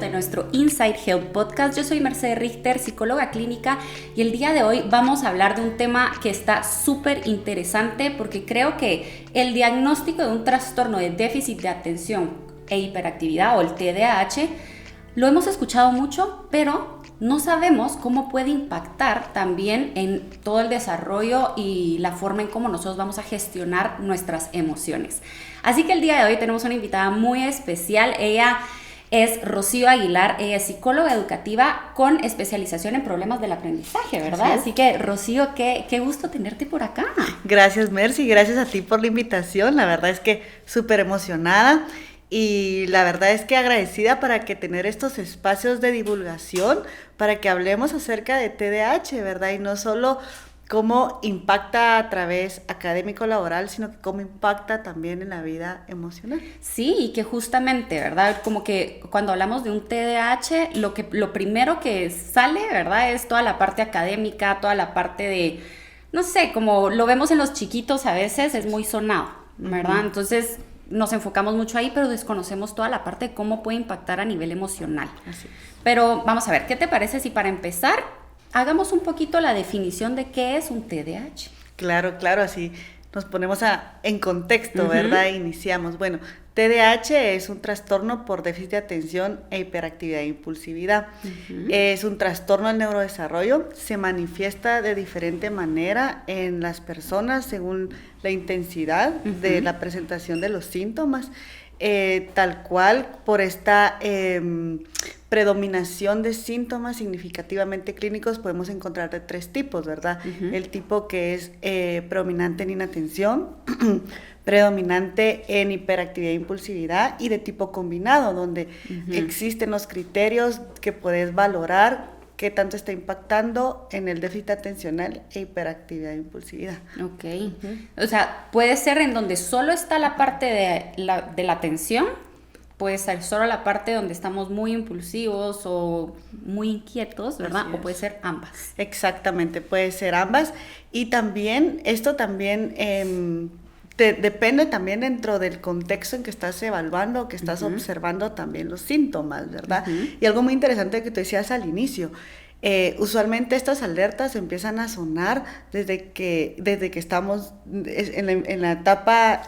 de nuestro Inside Health Podcast. Yo soy Mercedes Richter, psicóloga clínica, y el día de hoy vamos a hablar de un tema que está súper interesante porque creo que el diagnóstico de un trastorno de déficit de atención e hiperactividad o el TDAH lo hemos escuchado mucho, pero no sabemos cómo puede impactar también en todo el desarrollo y la forma en cómo nosotros vamos a gestionar nuestras emociones. Así que el día de hoy tenemos una invitada muy especial. Ella es Rocío Aguilar, ella es psicóloga educativa con especialización en problemas del aprendizaje, ¿verdad? Así que, Rocío, qué gusto tenerte por acá. Gracias, Mercy, gracias a ti por la invitación. La verdad es que súper emocionada. Y la verdad es que agradecida para que tener estos espacios de divulgación, para que hablemos acerca de TDAH, ¿verdad? Y no solo cómo impacta a través académico-laboral, sino que cómo impacta también en la vida emocional. Sí, y que justamente, ¿verdad? Como que cuando hablamos de un TDAH, lo primero que sale, ¿verdad? Es toda la parte académica, toda la parte de, no sé, como lo vemos en los chiquitos a veces, es muy sonado, ¿verdad? Entonces nos enfocamos mucho ahí, pero desconocemos toda la parte de cómo puede impactar a nivel emocional. Así es. Pero vamos a ver, ¿qué te parece si para empezar hagamos un poquito la definición de qué es un TDAH? Claro, así nos ponemos en contexto, ¿verdad? Iniciamos. Bueno, TDAH es un trastorno por déficit de atención e hiperactividad e impulsividad. Es un trastorno del neurodesarrollo, se manifiesta de diferente manera en las personas según la intensidad de la presentación de los síntomas, tal cual por esta predominación de síntomas significativamente clínicos podemos encontrar de tres tipos, ¿verdad? El tipo que es predominante en inatención, predominante en hiperactividad e impulsividad, y de tipo combinado, donde existen los criterios que puedes valorar qué tanto está impactando en el déficit atencional e hiperactividad e impulsividad. Ok. O sea, puede ser en donde solo está la parte de la atención, puede ser solo la parte donde estamos muy impulsivos o muy inquietos, ¿verdad? O puede ser ambas. Exactamente, puede ser ambas. Y también, esto también depende también dentro del contexto en que estás evaluando, que estás observando también los síntomas, ¿verdad? Y algo muy interesante que tú decías al inicio, usualmente estas alertas empiezan a sonar desde que estamos en la etapa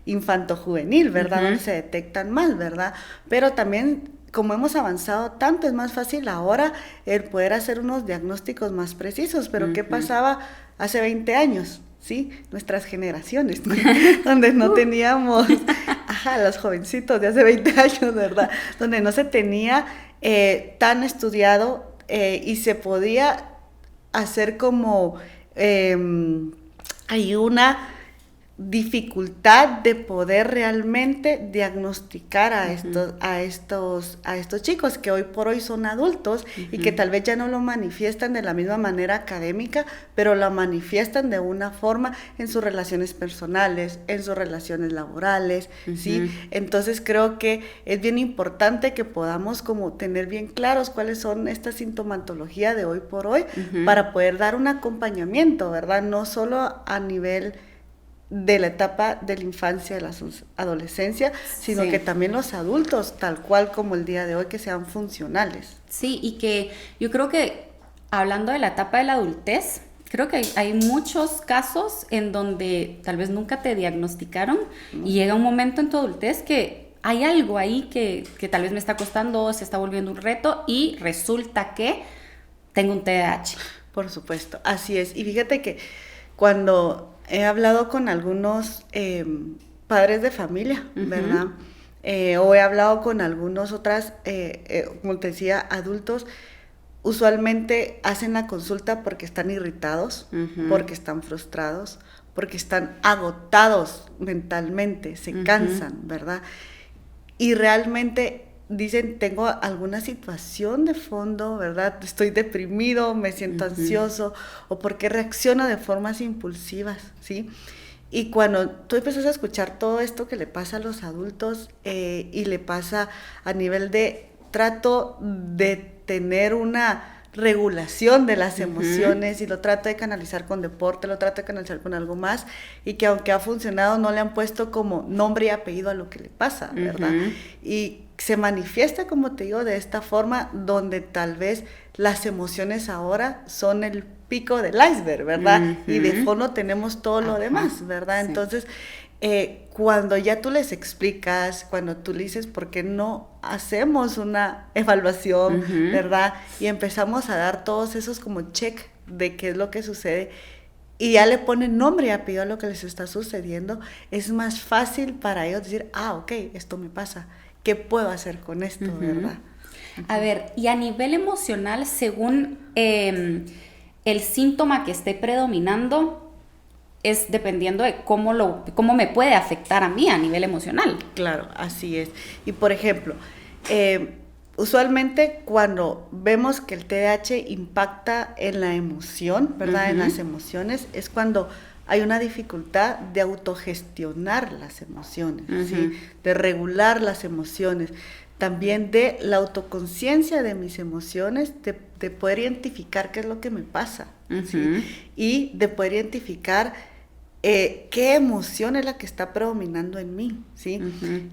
infanto-juvenil, ¿verdad? Donde se detectan más, ¿verdad? Pero también, como hemos avanzado tanto, es más fácil ahora el poder hacer unos diagnósticos más precisos. Pero ¿qué pasaba hace 20 años? ¿Sí? Nuestras generaciones, donde no teníamos, los jovencitos de hace 20 años, ¿verdad? Donde no se tenía tan estudiado y se podía hacer como hay una dificultad de poder realmente diagnosticar a estos chicos que hoy por hoy son adultos y que tal vez ya no lo manifiestan de la misma manera académica, pero lo manifiestan de una forma en sus relaciones personales, en sus relaciones laborales, ¿sí? Entonces creo que es bien importante que podamos como tener bien claros cuáles son esta sintomatología de hoy por hoy para poder dar un acompañamiento, ¿verdad? No solo a nivel de la etapa de la infancia, de la adolescencia, sino que también los adultos, tal cual como el día de hoy, que sean funcionales. Sí, y que yo creo que hablando de la etapa de la adultez, creo que hay muchos casos en donde tal vez nunca te diagnosticaron y llega un momento en tu adultez que hay algo ahí que tal vez me está costando, se está volviendo un reto y resulta que tengo un TDAH. Por supuesto, así es. Y fíjate que cuando he hablado con algunos padres de familia, ¿verdad? O he hablado con algunos otras, como te decía, adultos, usualmente hacen la consulta porque están irritados, porque están frustrados, porque están agotados mentalmente, se cansan, ¿verdad? Y realmente dicen, tengo alguna situación de fondo, ¿verdad? Estoy deprimido, me siento ansioso, o porque reacciono de formas impulsivas, ¿sí? Y cuando tú empiezas a escuchar todo esto que le pasa a los adultos y le pasa a nivel de trato de tener una regulación de las emociones y lo trato de canalizar con deporte, lo trato de canalizar con algo más, y que aunque ha funcionado no le han puesto como nombre y apellido a lo que le pasa, ¿verdad? Y se manifiesta, como te digo, de esta forma donde tal vez las emociones ahora son el pico del iceberg, ¿verdad? Y de fondo tenemos todo lo demás, ¿verdad? Sí. Entonces, cuando ya tú les explicas, cuando tú le dices, ¿por qué no hacemos una evaluación, ¿verdad? Y empezamos a dar todos esos como check de qué es lo que sucede, y ya le ponen nombre y apellido a lo que les está sucediendo, es más fácil para ellos decir, ok, esto me pasa, ¿qué puedo hacer con esto, verdad? A ver, y a nivel emocional, según el síntoma que esté predominando, es dependiendo de cómo me puede afectar a mí a nivel emocional. Claro, así es. Y por ejemplo, usualmente cuando vemos que el TDAH impacta en la emoción, ¿verdad? En las emociones, es cuando hay una dificultad de autogestionar las emociones, ¿sí? De regular las emociones. También de la autoconciencia de mis emociones, de poder identificar qué es lo que me pasa, ¿sí? Y de poder identificar qué emoción es la que está predominando en mí, ¿sí?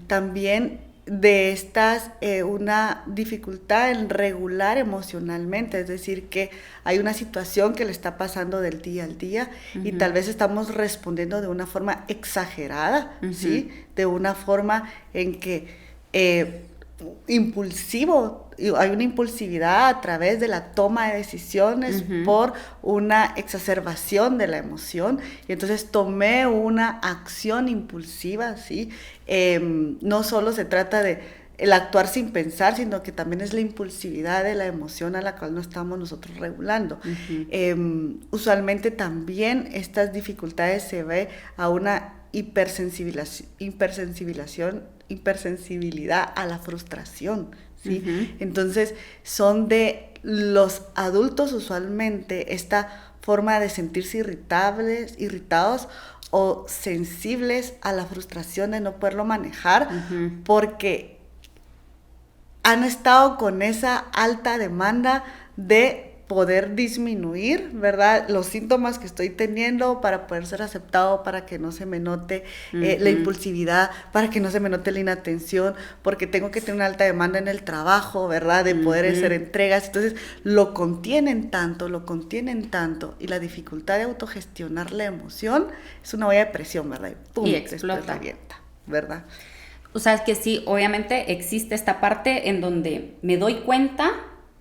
También de estas, una dificultad en regular emocionalmente, es decir, que hay una situación que le está pasando del día al día y tal vez estamos respondiendo de una forma exagerada, ¿sí? De una forma en que impulsivo, hay una impulsividad a través de la toma de decisiones por una exacerbación de la emoción, y entonces tomé una acción impulsiva, ¿sí? No solo se trata de el actuar sin pensar, sino que también es la impulsividad de la emoción a la cual no estamos nosotros regulando. Usualmente también estas dificultades se ve a una hipersensibilidad a la frustración, ¿sí? Entonces son de los adultos usualmente esta forma de sentirse irritados o sensibles a la frustración de no poderlo manejar, porque han estado con esa alta demanda de poder disminuir, ¿verdad? Los síntomas que estoy teniendo para poder ser aceptado, para que no se me note la impulsividad, para que no se me note la inatención, porque tengo que tener una alta demanda en el trabajo, ¿verdad? De poder hacer entregas. Entonces, lo contienen tanto, y la dificultad de autogestionar la emoción es una olla de presión, ¿verdad? Y ¡pum! Y explota. Revienta, ¿verdad? O sea, es que sí, obviamente existe esta parte en donde me doy cuenta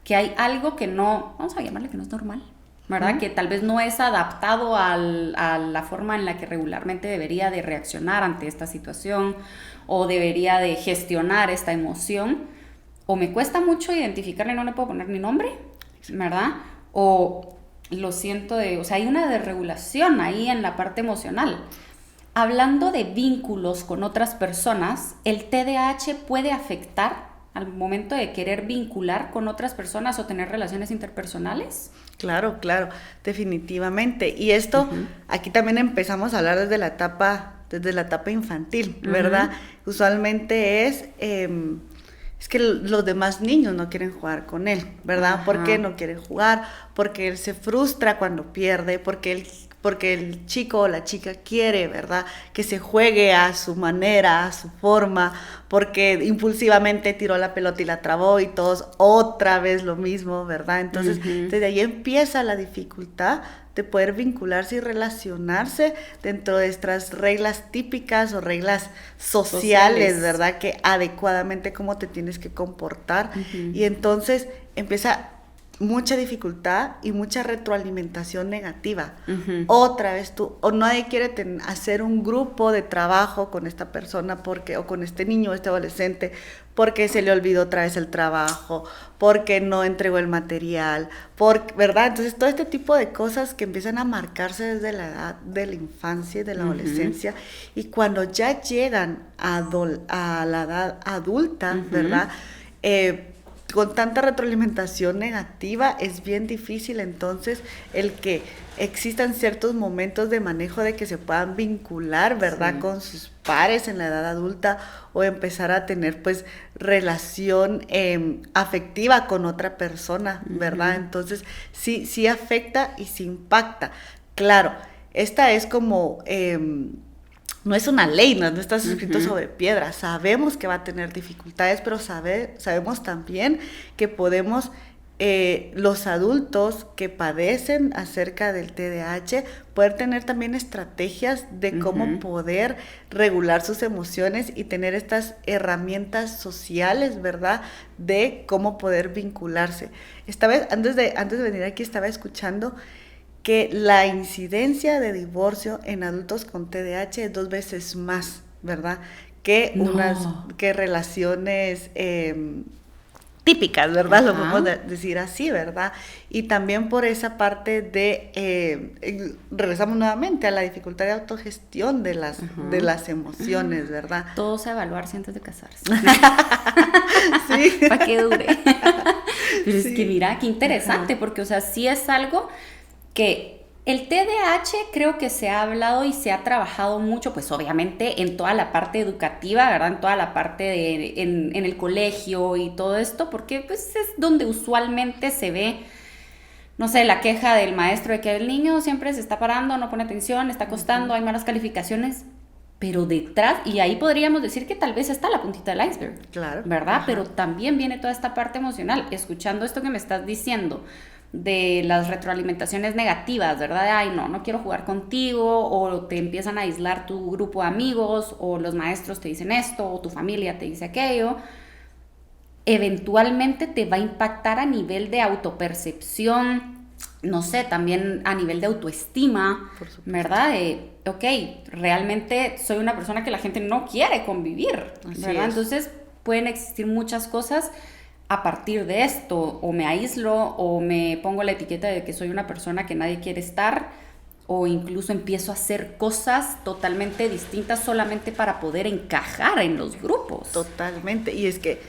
que hay algo que no, vamos a llamarle que no es normal, ¿verdad? Que tal vez no es adaptado a la forma en la que regularmente debería de reaccionar ante esta situación o debería de gestionar esta emoción, o me cuesta mucho identificarle, no le puedo poner ni nombre, ¿verdad? O lo siento o sea, hay una desregulación ahí en la parte emocional. Hablando de vínculos con otras personas, ¿el TDAH puede afectar al momento de querer vincular con otras personas o tener relaciones interpersonales? Claro, definitivamente. Y esto, aquí también empezamos a hablar desde la etapa infantil, ¿verdad? Usualmente es que los demás niños no quieren jugar con él, ¿verdad? ¿Por qué no quieren jugar? Porque él se frustra cuando pierde, porque el chico o la chica quiere, ¿verdad? Que se juegue a su manera, a su forma, porque impulsivamente tiró la pelota y la trabó y todos otra vez lo mismo, ¿verdad? Entonces, desde ahí empieza la dificultad de poder vincularse y relacionarse dentro de estas reglas típicas o reglas sociales, ¿verdad? Que adecuadamente cómo te tienes que comportar. Y entonces empieza mucha dificultad y mucha retroalimentación negativa. Otra vez o nadie quiere hacer un grupo de trabajo con esta persona o con este niño, este adolescente, porque se le olvidó otra vez el trabajo, porque no entregó el material, ¿verdad? Entonces todo este tipo de cosas que empiezan a marcarse desde la edad de la infancia y de la adolescencia, y cuando ya llegan a la edad adulta, ¿verdad? Con tanta retroalimentación negativa es bien difícil entonces el que existan ciertos momentos de manejo de que se puedan vincular, ¿verdad? Con sus pares en la edad adulta, o empezar a tener pues relación afectiva con otra persona, ¿verdad? Entonces sí afecta y sí impacta. Claro, esta es como no es una ley, no estás escrito sobre piedra. Sabemos que va a tener dificultades, pero sabemos también que podemos, los adultos que padecen acerca del TDAH, poder tener también estrategias de cómo poder regular sus emociones y tener estas herramientas sociales, ¿verdad? De cómo poder vincularse. Esta vez, antes de venir aquí, estaba escuchando que la incidencia de divorcio en adultos con TDAH es 2 veces más, ¿verdad? Que que relaciones típicas, ¿verdad? Lo podemos decir así, ¿verdad? Y también por esa parte de, regresamos nuevamente a la dificultad de autogestión de las emociones, ¿verdad? Todos a evaluarse antes de casarse. Sí. Para que dure. Pero es que mira, qué interesante, porque, o sea, sí es algo que el TDAH creo que se ha hablado y se ha trabajado mucho, pues obviamente en toda la parte educativa, ¿verdad? En toda la parte en el colegio y todo esto, porque pues es donde usualmente se ve, no sé, la queja del maestro de que el niño siempre se está parando, no pone atención, está acostando, hay malas calificaciones, pero detrás, y ahí podríamos decir que tal vez está la puntita del iceberg, claro, ¿verdad? Pero también viene toda esta parte emocional, escuchando esto que me estás diciendo, de las retroalimentaciones negativas, ¿verdad? De, ay, no quiero jugar contigo, o te empiezan a aislar tu grupo de amigos, o los maestros te dicen esto, o tu familia te dice aquello. Eventualmente te va a impactar a nivel de autopercepción, no sé, también a nivel de autoestima, ¿verdad? De, ok, realmente soy una persona que la gente no quiere convivir, ¿verdad? Entonces pueden existir muchas cosas a partir de esto, o me aíslo, o me pongo la etiqueta de que soy una persona que nadie quiere estar, o incluso empiezo a hacer cosas totalmente distintas solamente para poder encajar en los grupos. Totalmente, y es que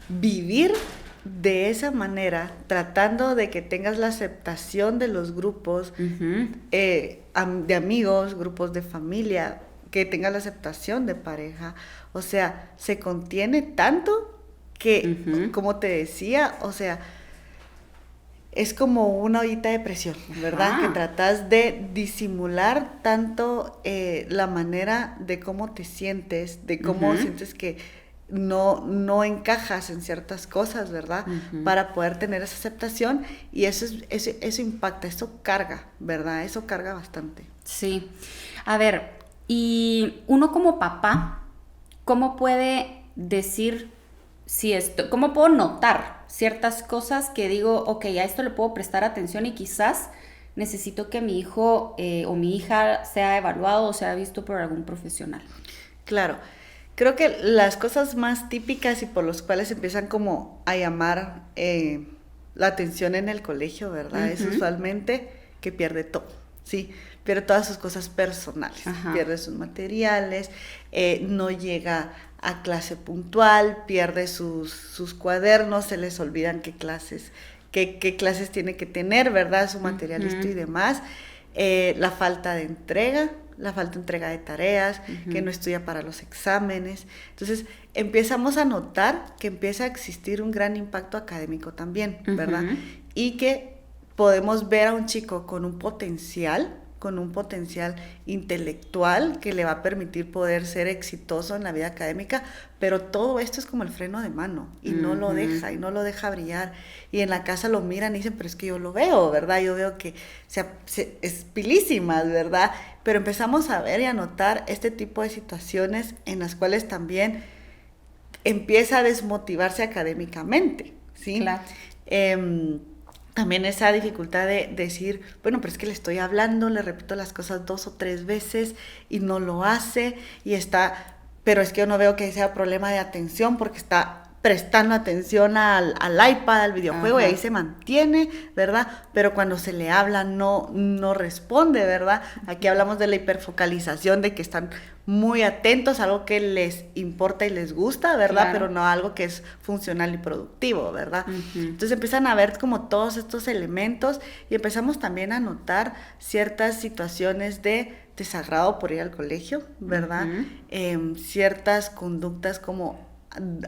vivir de esa manera, tratando de que tengas la aceptación de los grupos, de amigos, grupos de familia, que tengas la aceptación de pareja, o sea, se contiene tanto que, como te decía, o sea, es como una ollita de presión, ¿verdad? Que tratas de disimular tanto la manera de cómo te sientes, de cómo sientes que no encajas en ciertas cosas, ¿verdad? Para poder tener esa aceptación, y eso impacta, eso carga, ¿verdad? Eso carga bastante. Sí. A ver, y uno como papá, ¿cómo puede decir si esto, cómo puedo notar ciertas cosas que digo, ok, a esto le puedo prestar atención y quizás necesito que mi hijo o mi hija sea evaluado o sea visto por algún profesional? Claro. Creo que las cosas más típicas y por los cuales empiezan como a llamar la atención en el colegio, ¿verdad? Es usualmente que pierde todo, ¿sí? Pierde todas sus cosas personales, pierde sus materiales, no llega a clase puntual, pierde sus cuadernos, se les olvidan qué clases tiene que tener, ¿verdad? Su material listo y demás. La falta de entrega de tareas, que no estudia para los exámenes. Entonces, empezamos a notar que empieza a existir un gran impacto académico también, ¿verdad? Y que podemos ver a un chico con un potencial intelectual que le va a permitir poder ser exitoso en la vida académica, pero todo esto es como el freno de mano y no lo deja brillar, y en la casa lo miran y dicen, pero es que yo lo veo, ¿verdad? Yo veo que es pilísimas, ¿verdad? Pero empezamos a ver y a notar este tipo de situaciones en las cuales también empieza a desmotivarse académicamente, ¿sí? Claro. También esa dificultad de decir, bueno, pero es que le estoy hablando, le repito las cosas 2 o 3 veces y no lo hace, pero es que yo no veo que sea problema de atención porque está prestando atención al iPad, al videojuego, y ahí se mantiene, ¿verdad? Pero cuando se le habla no responde, ¿verdad? Aquí hablamos de la hiperfocalización, de que están muy atentos a algo que les importa y les gusta, ¿verdad? Claro. Pero no algo que es funcional y productivo, ¿verdad? Entonces empiezan a ver como todos estos elementos y empezamos también a notar ciertas situaciones de desagrado por ir al colegio, ¿verdad? Ciertas conductas como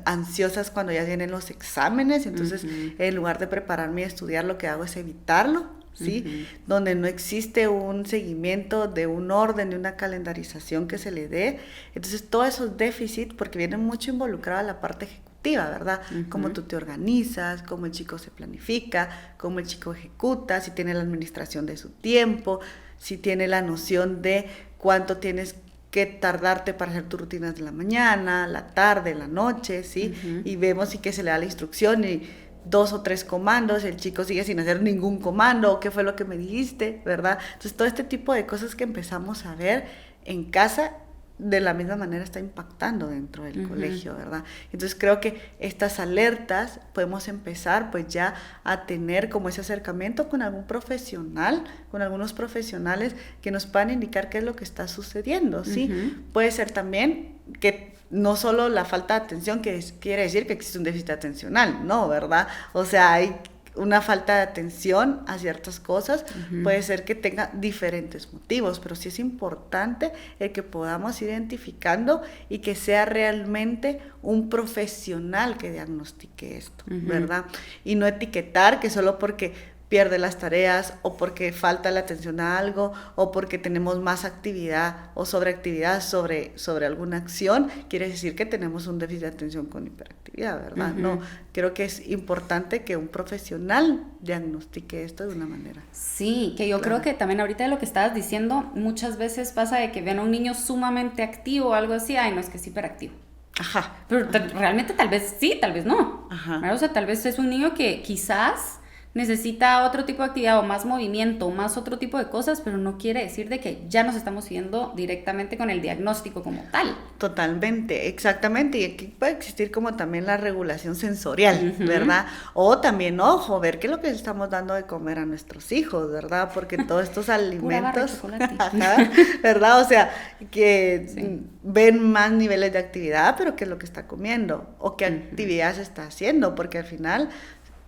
ansiosas cuando ya vienen los exámenes, entonces en lugar de prepararme y estudiar, lo que hago es evitarlo, ¿sí? Donde no existe un seguimiento de un orden, de una calendarización que se le dé. Entonces, todos esos déficits, porque viene mucho involucrada la parte ejecutiva, ¿verdad? Cómo tú te organizas, cómo el chico se planifica, cómo el chico ejecuta, si tiene la administración de su tiempo, si tiene la noción de cuánto tienes que tardarte para hacer tus rutinas de la mañana, la tarde, la noche, ¿sí? Y vemos si que se le da la instrucción y 2 o 3 comandos, el chico sigue sin hacer ningún comando, ¿qué fue lo que me dijiste? ¿Verdad? Entonces, todo este tipo de cosas que empezamos a ver en casa, de la misma manera está impactando dentro del colegio, ¿verdad? Entonces creo que estas alertas podemos empezar pues ya a tener como ese acercamiento con algún profesional, con algunos profesionales que nos puedan indicar qué es lo que está sucediendo, ¿sí? Puede ser también que no solo la falta de atención, quiere decir que existe un déficit atencional, no, ¿verdad? O sea, hay una falta de atención a ciertas cosas, puede ser que tenga diferentes motivos, pero sí es importante el que podamos ir identificando y que sea realmente un profesional que diagnostique esto, ¿verdad? Y no etiquetar que solo porque pierde las tareas o porque falta la atención a algo o porque tenemos más actividad o sobreactividad sobre alguna acción, quiere decir que tenemos un déficit de atención con hiperactividad, ¿verdad? No, creo que es importante que un profesional diagnostique esto de una manera. Sí, que yo creo que también ahorita de lo que estabas diciendo, muchas veces pasa de que ven a un niño sumamente activo o algo así, ay, no, es que es hiperactivo. Ajá. Pero realmente tal vez sí, tal vez no. Ajá. O sea, tal vez es un niño que quizás necesita otro tipo de actividad o más movimiento, más otro tipo de cosas, pero no quiere decir de que ya nos estamos yendo directamente con el diagnóstico como tal. Totalmente, exactamente, y aquí puede existir como también la regulación sensorial, ¿verdad? O también, ojo, ver qué es lo que estamos dando de comer a nuestros hijos, ¿verdad? Porque todos estos alimentos, ajá, ¿verdad? O sea, que ven más niveles de actividad, pero qué es lo que está comiendo, o qué actividad se está haciendo, porque al final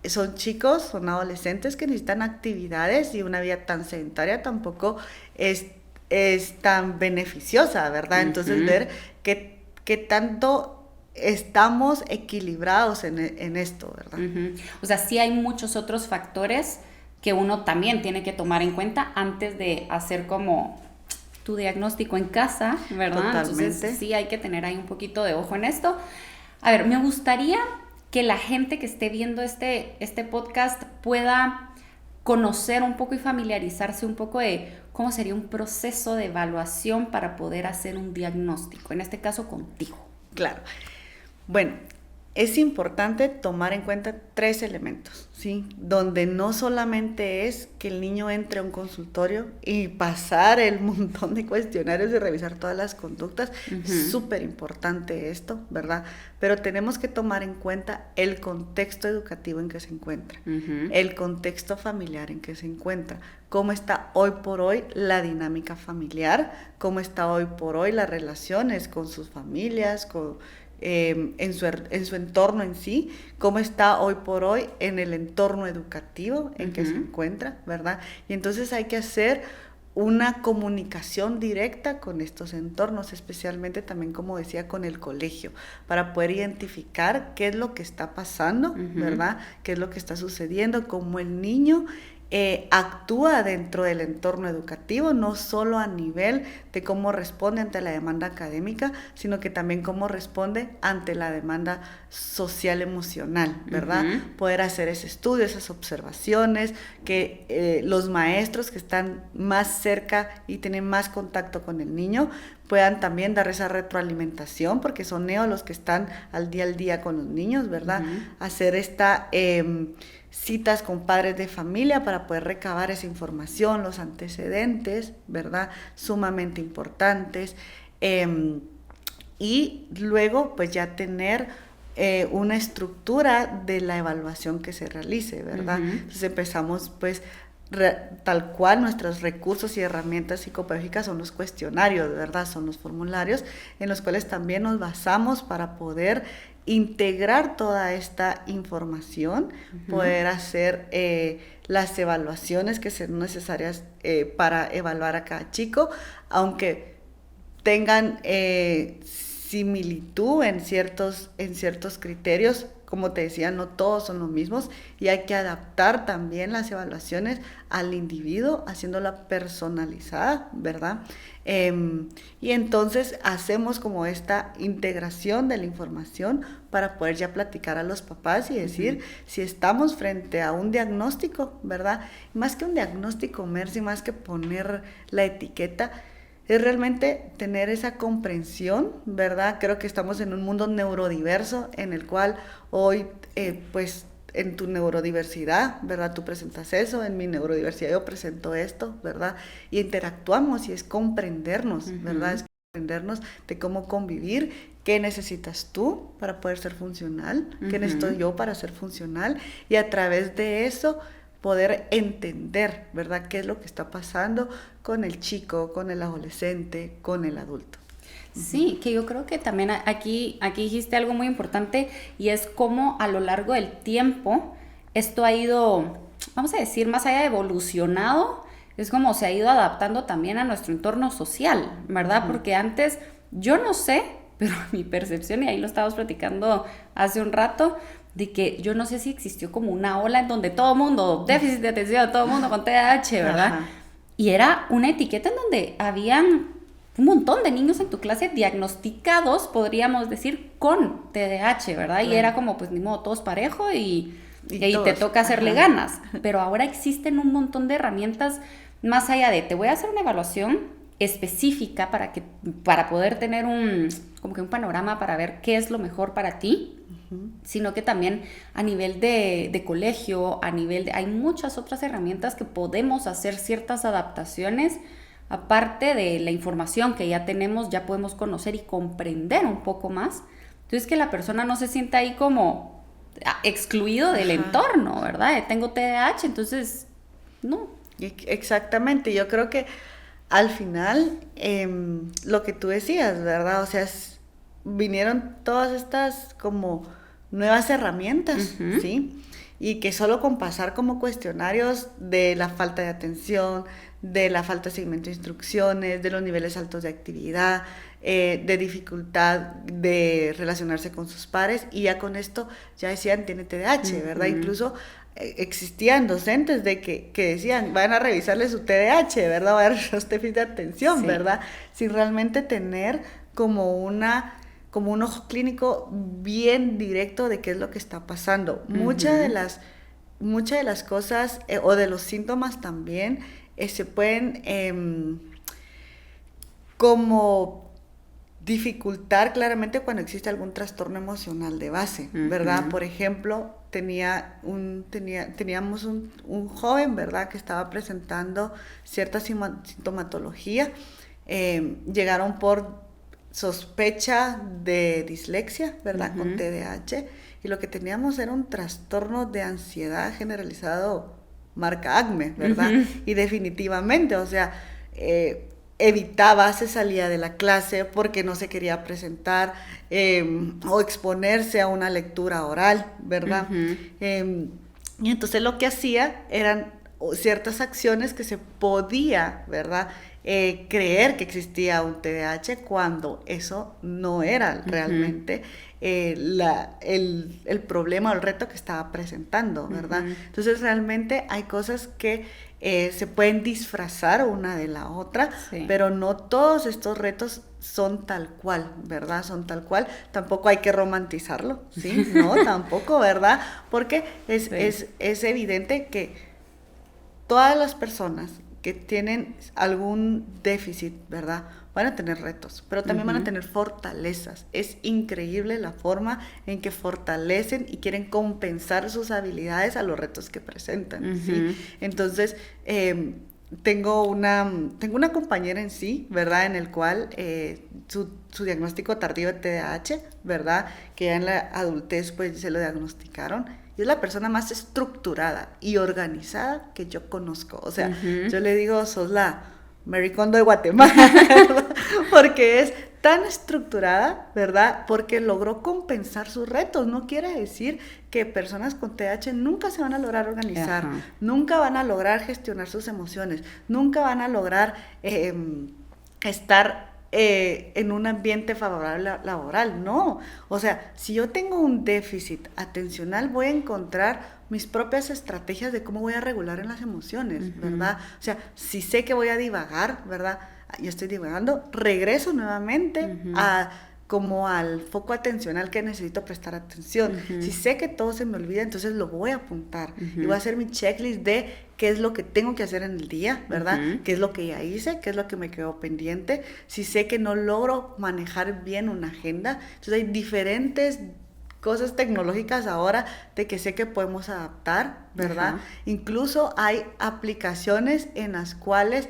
son chicos, son adolescentes que necesitan actividades y una vida tan sedentaria tampoco es tan beneficiosa, ¿verdad? Entonces ver qué tanto estamos equilibrados en esto, ¿verdad? O sea, sí hay muchos otros factores que uno también tiene que tomar en cuenta antes de hacer como tu diagnóstico en casa, ¿verdad? Totalmente. Entonces sí hay que tener ahí un poquito de ojo en esto. A ver, me gustaría que la gente que esté viendo este podcast pueda conocer un poco y familiarizarse un poco de cómo sería un proceso de evaluación para poder hacer un diagnóstico, en este caso contigo. Claro. Bueno, es importante tomar en cuenta 3 elementos, ¿sí? Donde no solamente es que el niño entre a un consultorio y pasar el montón de cuestionarios y revisar todas las conductas, es súper importante esto, ¿verdad? Pero tenemos que tomar en cuenta el contexto educativo en que se encuentra, el contexto familiar en que se encuentra, cómo está hoy por hoy la dinámica familiar, cómo está hoy por hoy las relaciones con sus familias, en su entorno en sí, cómo está hoy por hoy en el entorno educativo en que se encuentra, ¿verdad? Y entonces hay que hacer una comunicación directa con estos entornos, especialmente también, como decía, con el colegio, para poder identificar qué es lo que está pasando, ¿verdad? Qué es lo que está sucediendo, cómo el niño actúa dentro del entorno educativo, no solo a nivel de cómo responde ante la demanda académica, sino que también cómo responde ante la demanda social emocional, ¿verdad? Poder hacer ese estudio, esas observaciones, que los maestros que están más cerca y tienen más contacto con el niño puedan también dar esa retroalimentación, porque son ellos los que están al día con los niños, ¿verdad? Hacer esta citas con padres de familia para poder recabar esa información, los antecedentes, ¿verdad? Sumamente importantes. Y luego, pues ya tener una estructura de la evaluación que se realice, ¿verdad? Entonces empezamos, pues, tal cual nuestros recursos y herramientas psicopedagógicas son los cuestionarios, ¿verdad? Son los formularios en los cuales también nos basamos para poder integrar toda esta información, poder hacer las evaluaciones que sean necesarias para evaluar a cada chico, aunque tengan similitud en ciertos criterios, como te decía, no todos son los mismos y hay que adaptar también las evaluaciones al individuo, haciéndola personalizada, ¿verdad? Y entonces hacemos como esta integración de la información para poder ya platicar a los papás y decir si estamos frente a un diagnóstico, ¿verdad? Más que un diagnóstico, Mercy, más que poner la etiqueta, es realmente tener esa comprensión, ¿verdad? Creo que estamos en un mundo neurodiverso en el cual hoy, pues, en tu neurodiversidad, ¿verdad? Tú presentas eso, en mi neurodiversidad yo presento esto, ¿verdad? Y interactuamos y es comprendernos, ¿verdad? Es comprendernos de cómo convivir, qué necesitas tú para poder ser funcional, qué necesito yo para ser funcional, y a través de eso poder entender, ¿verdad?, qué es lo que está pasando con el chico, con el adolescente, con el adulto. Sí, que yo creo que también aquí dijiste algo muy importante y es cómo a lo largo del tiempo esto ha ido, vamos a decir, más allá de evolucionado, es como se ha ido adaptando también a nuestro entorno social, ¿verdad? Porque antes, yo no sé, pero mi percepción, y ahí lo estábamos platicando hace un rato, de que yo no sé si existió como una ola en donde todo mundo, déficit de atención, todo mundo con TDAH, ¿verdad? Ajá. Y era una etiqueta en donde habían un montón de niños en tu clase diagnosticados, podríamos decir, con TDAH, ¿verdad? Claro. Y era como, pues ni modo, todos parejo y te toca hacerle ganas. Pero ahora existen un montón de herramientas más allá de, te voy a hacer una evaluación específica para poder tener como que un panorama para ver qué es lo mejor para ti, sino que también a nivel de colegio, hay muchas otras herramientas que podemos hacer ciertas adaptaciones. Aparte de la información que ya tenemos, ya podemos conocer y comprender un poco más. Entonces, que la persona no se sienta ahí como excluido del entorno, ¿verdad? Tengo TDAH, entonces, no. Exactamente, yo creo que al final, lo que tú decías, ¿verdad? O sea, vinieron todas estas como nuevas herramientas, ¿sí? Y que solo con pasar como cuestionarios de la falta de atención, de la falta de seguimiento de instrucciones, de los niveles altos de actividad, de dificultad de relacionarse con sus pares, y ya con esto ya decían, tiene TDAH, ¿verdad? Incluso existían docentes que decían, van a revisarle su TDAH, ¿verdad? Van a revisar los déficit de atención, sí, ¿verdad? Sin realmente tener como un ojo clínico bien directo de qué es lo que está pasando. Muchas de las cosas o de los síntomas también se pueden como dificultar claramente cuando existe algún trastorno emocional de base, ¿verdad? Por ejemplo, teníamos un joven, ¿verdad?, que estaba presentando cierta sintomatología. Llegaron por sospecha de dislexia, ¿verdad?, con TDAH, y lo que teníamos era un trastorno de ansiedad generalizado marca ACME, ¿verdad? Y definitivamente, o sea, se salía de la clase porque no se quería presentar o exponerse a una lectura oral, ¿verdad? Y entonces lo que hacía eran ciertas acciones que se podía, ¿verdad?, creer que existía un TDAH cuando eso no era realmente el problema o el reto que estaba presentando, ¿verdad? Entonces realmente hay cosas que se pueden disfrazar una de la otra, sí, pero no todos estos retos son tal cual, ¿verdad? Son tal cual. Tampoco hay que romantizarlo, ¿sí? No, tampoco, ¿verdad? Porque es evidente que todas las personas que tienen algún déficit, ¿verdad?, van a tener retos, pero también van a tener fortalezas. Es increíble la forma en que fortalecen y quieren compensar sus habilidades a los retos que presentan, ¿sí? Entonces, tengo una compañera en sí, ¿verdad?, en el cual su diagnóstico tardío de TDAH, ¿verdad?, que ya en la adultez pues se lo diagnosticaron. Y es la persona más estructurada y organizada que yo conozco. O sea, yo le digo, sos la Marie Kondo de Guatemala, ¿verdad? Porque es tan estructurada, ¿verdad? Porque logró compensar sus retos. No quiere decir que personas con TDAH nunca se van a lograr organizar, nunca van a lograr gestionar sus emociones, nunca van a lograr estar en un ambiente favorable laboral, no. O sea, si yo tengo un déficit atencional, voy a encontrar mis propias estrategias de cómo voy a regular en las emociones, ¿verdad? O sea, si sé que voy a divagar, ¿verdad? Yo estoy divagando, regreso nuevamente como al foco atencional que necesito prestar atención. Si sé que todo se me olvida, entonces lo voy a apuntar y voy a hacer mi checklist de qué es lo que tengo que hacer en el día, ¿verdad? Qué es lo que ya hice, qué es lo que me quedó pendiente. Si sé que no logro manejar bien una agenda, entonces hay diferentes cosas tecnológicas ahora de que sé que podemos adaptar, ¿verdad? Incluso hay aplicaciones en las cuales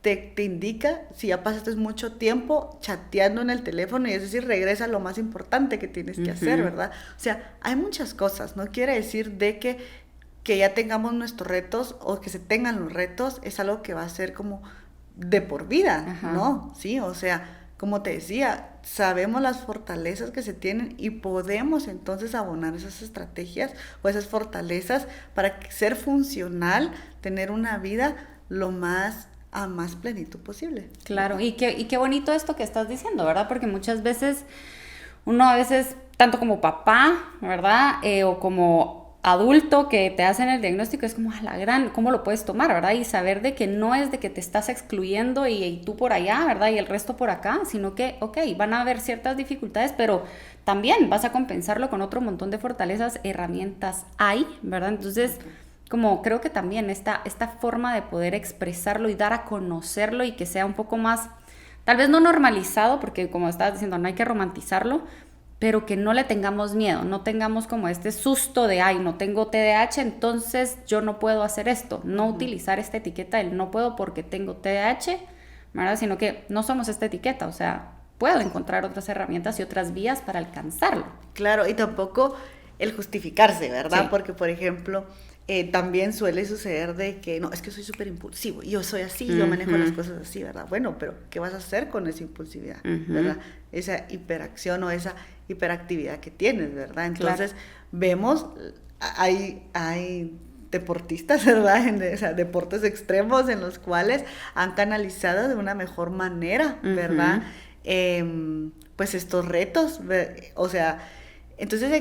te indica si ya pasaste mucho tiempo chateando en el teléfono, y es decir, regresa a lo más importante que tienes que hacer, ¿verdad? O sea, hay muchas cosas, no quiere decir de que ya tengamos nuestros retos o que se tengan los retos, es algo que va a ser como de por vida, ¿no? Sí, o sea, como te decía, sabemos las fortalezas que se tienen y podemos entonces abonar esas estrategias o esas fortalezas para ser funcional, tener una vida lo más a más plenitud posible. Claro, y qué bonito esto que estás diciendo, ¿verdad? Porque muchas veces uno tanto como papá, ¿verdad? O como adulto que te hacen el diagnóstico, es como a la gran, ¿cómo lo puedes tomar, verdad? Y saber de que no es de que te estás excluyendo y tú por allá, ¿verdad? Y el resto por acá, sino que, ok, van a haber ciertas dificultades, pero también vas a compensarlo con otro montón de fortalezas, herramientas hay, ¿verdad? Entonces, como creo que también esta forma de poder expresarlo y dar a conocerlo y que sea un poco más, tal vez no normalizado, porque como estabas diciendo, no hay que romantizarlo, pero que no le tengamos miedo, no tengamos como este susto de, ay, no tengo TDAH, entonces yo no puedo hacer esto, no utilizar esta etiqueta del no puedo porque tengo TDAH, ¿verdad? Sino que no somos esta etiqueta, o sea, puedo encontrar otras herramientas y otras vías para alcanzarlo. Claro, y tampoco el justificarse, ¿verdad? Sí. Porque, por ejemplo, también suele suceder de que, no, es que soy súper impulsivo, yo soy así, yo manejo las cosas así, ¿verdad? Bueno, pero ¿qué vas a hacer con esa impulsividad, verdad? Esa hiperacción o esa hiperactividad que tienes, ¿verdad? Entonces, vemos, hay deportistas, ¿verdad? O sea, deportes extremos en los cuales han canalizado de una mejor manera, ¿verdad? Pues estos retos, o sea, entonces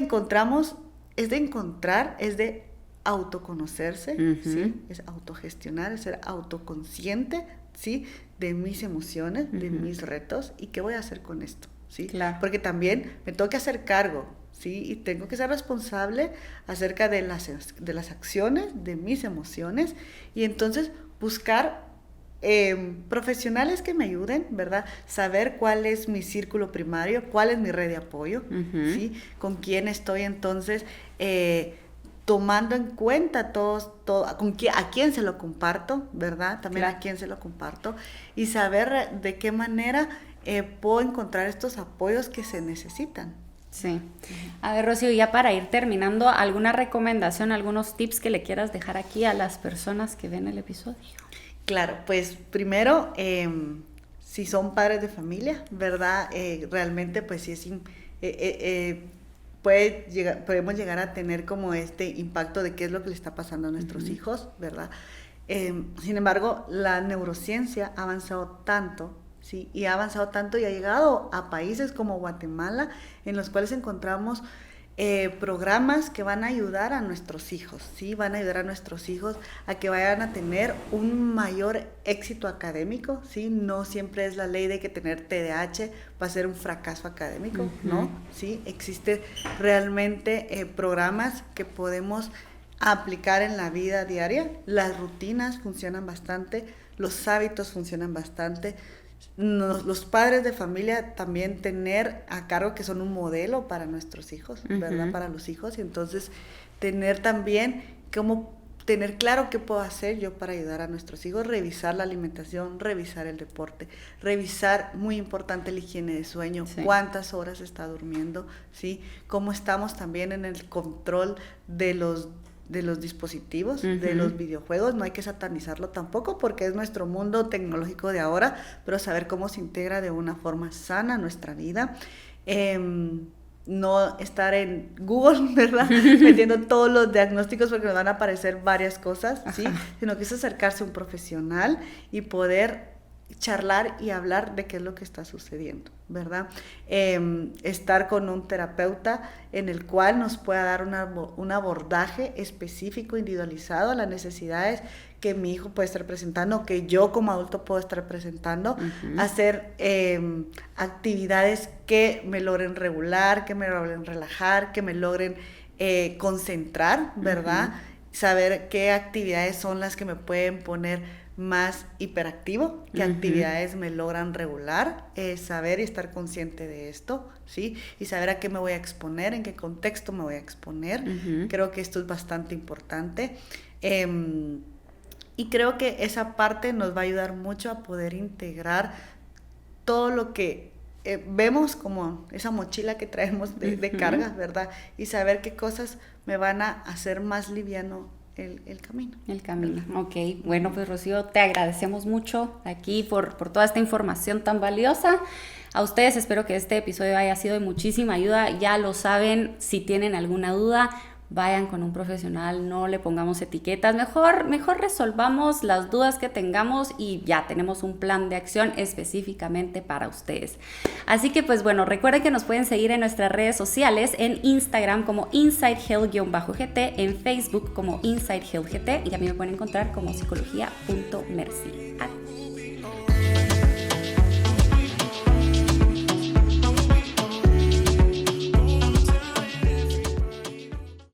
es de autoconocerse, ¿sí? Es autogestionar, es ser autoconsciente, ¿sí? De mis emociones, de mis retos y qué voy a hacer con esto, ¿sí? Claro. Porque también me tengo que hacer cargo, ¿sí? Y tengo que ser responsable acerca de las acciones, de mis emociones, y entonces buscar profesionales que me ayuden, ¿verdad? Saber cuál es mi círculo primario, cuál es mi red de apoyo, ¿sí? Con quién estoy entonces tomando en cuenta a quién se lo comparto, ¿verdad? También a quién se lo comparto, y saber de qué manera puedo encontrar estos apoyos que se necesitan. Sí. A ver, Rocío, ya para ir terminando, ¿alguna recomendación, algunos tips que le quieras dejar aquí a las personas que ven el episodio? Claro, pues primero, si son padres de familia, ¿verdad? Realmente pues sí podemos llegar a tener como este impacto de qué es lo que le está pasando a nuestros hijos, ¿verdad? Sin embargo, la neurociencia ha avanzado tanto, ¿sí? Y ha avanzado tanto y ha llegado a países como Guatemala, en los cuales encontramos programas que van a ayudar a nuestros hijos, ¿sí? Van a ayudar a nuestros hijos a que vayan a tener un mayor éxito académico, ¿sí? No siempre es la ley de que tener TDAH va a ser un fracaso académico, ¿no? ¿Sí? Existen realmente programas que podemos aplicar en la vida diaria. Las rutinas funcionan bastante, los hábitos funcionan bastante. Los padres de familia también tener a cargo que son un modelo para nuestros hijos, ¿verdad? Para los hijos, y entonces tener también tener claro qué puedo hacer yo para ayudar a nuestros hijos, revisar la alimentación, revisar el deporte, revisar, muy importante, la higiene de sueño, cuántas horas está durmiendo, ¿sí? Cómo estamos también en el control de los dispositivos, de los videojuegos. No hay que satanizarlo tampoco porque es nuestro mundo tecnológico de ahora, pero saber cómo se integra de una forma sana a nuestra vida. No estar en Google, ¿verdad? Metiendo todos los diagnósticos porque nos van a aparecer varias cosas, ¿sí? Sino que es acercarse a un profesional y poder charlar y hablar de qué es lo que está sucediendo, ¿verdad? Estar con un terapeuta en el cual nos pueda dar un abordaje específico, individualizado a las necesidades que mi hijo puede estar presentando, que yo como adulto puedo estar presentando, hacer actividades que me logren regular, que me logren relajar, que me logren concentrar, ¿verdad? Saber qué actividades son las que me pueden poner más hiperactivo, qué actividades me logran regular, saber y estar consciente de esto, ¿sí? Y saber a qué me voy a exponer, en qué contexto me voy a exponer. Creo que esto es bastante importante. Y creo que esa parte nos va a ayudar mucho a poder integrar todo lo que vemos como esa mochila que traemos de carga, ¿verdad? Y saber qué cosas me van a hacer más liviano el camino. El camino, ok. Bueno, pues Rocío, te agradecemos mucho aquí por toda esta información tan valiosa. A ustedes espero que este episodio haya sido de muchísima ayuda. Ya lo saben, si tienen alguna duda, vayan con un profesional, no le pongamos etiquetas, mejor resolvamos las dudas que tengamos y ya tenemos un plan de acción específicamente para ustedes. Así que pues bueno, recuerden que nos pueden seguir en nuestras redes sociales, en Instagram como InsideHealth-GT, en Facebook como InsideHealthGT y a mí me pueden encontrar como psicología.mercy.